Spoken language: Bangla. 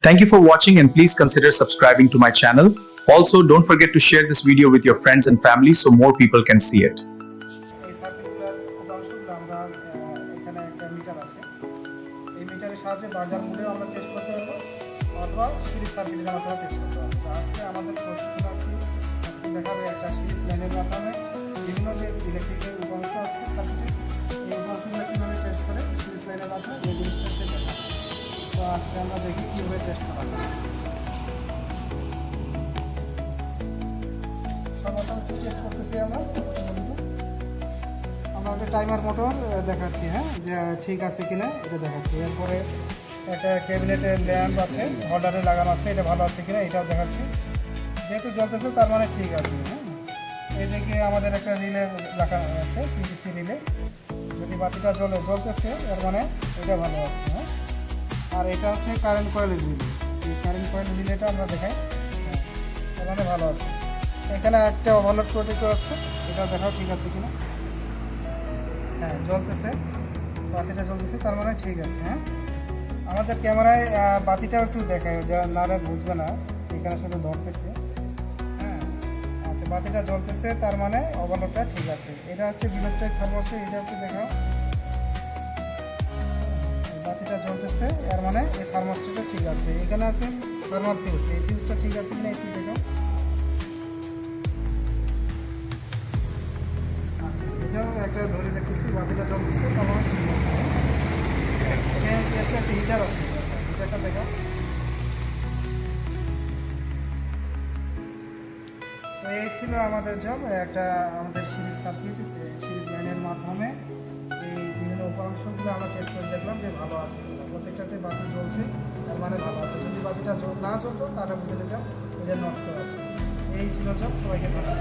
Thank you for watching and please consider subscribing to my channel. Also, don't forget to share this video with your friends and family so more people can see it. এই সার্কিটগুলোর উদাহরণস্বরূপ আমরা এখানে একটা মিটার আছে। এই মিটারের সাহায্যে বাজার মূল্যেও আমরা টেস্ট করতে পারবো অথবা সিরিজ সার্কিটের মাধ্যমে টেস্ট করতে পারবো। তো আজকে আমাদের প্রশিক্ষণার্থী আজকে দেখাবে একটা সিরিজ লাইনের মাধ্যমে বিভিন্ন যে ইলেকট্রিকের উপাংশ আছে সার্কিটের এই উপাংশগুলো কীভাবে টেস্ট করে সিরিজ লাইনের মাধ্যমে এই জিনিসটাকে দেখাবে। তো আজকে আমরা দেখি কীভাবে টেস্ট করা যায়। সর্বপ্রথম কী টেস্ট করতেছি আমরা একটা টাইমার মোটর দেখাচ্ছি, হ্যাঁ, যে ঠিক আছে কিনা এটা দেখাচ্ছি। এরপরে একটা ক্যাবিনেটের ল্যাম্প আছে, হোল্ডারে লাগানো আছে, এটা ভালো আছে কিনা এটাও দেখাচ্ছি। যেহেতু জ্বলতেছে তার মানে ঠিক আছে, হ্যাঁ। এদিকে আমাদের একটা রিলে লাগানো আছে, পিভিসি রিলে, যদি বাতিটা জ্বলতেছে এর মানে এটা ভালো আছে, হ্যাঁ। আর এটা হচ্ছে কারেন্ট কয়েলের রিলে, এই কারেন্ট কয়েল রিলেটা আমরা দেখাই, হ্যাঁ, এর মানে ভালো আছে। এখানে একটা ওভারলোড প্রোটেক্টর আছে, এটা দেখাও ঠিক আছে কিনা। হ্যাঁ, জ্বলতেছে, বাতিটা জ্বলতেছে তার মানে ঠিক আছে, হ্যাঁ। আমাদের ক্যামেরায় বাতিটাও একটু দেখায়, যা নারে বুঝবে না, এখানে শুধু ধরতেছে, হ্যাঁ। আচ্ছা, বাতিটা জ্বলতেছে তার মানে ওভারলোডটা ঠিক আছে। এটা হচ্ছে বিলস্টার থার্মোস্ট্যাট, এটা একটু দেখাও, বাতিটা জ্বলতেছে এর মানে এই থার্মোস্ট্যাটটা ঠিক আছে। এখানে আছে থার্মাল ফিউজ, এই ফিউজটা ঠিক আছে কিনা একটু দেখাও। একটা ধরে দেখতেছি বাতিটা জ্বলতেছে তার মানে ঠিক আছে। এখানে কি আছে, একটা হিটার আছে, হিটারটা দেখো। তো এই ছিল আমাদের জব, একটা আমাদের সিরিজ সার্কিট সিরিজ লাইনের মাধ্যমে এই বিভিন্ন উপাংশগুলো আমরা টেস্ট করে দেখলাম যে ভালো আছে, প্রত্যেকটাতে বাতি জ্বলছে তার মানে ভালো আছে। যদি বাতিটা না জ্বলতো তাহলে বুঝে নিতাম এটা নষ্ট আছে। এই ছিল জব। সবাইকে ভালো।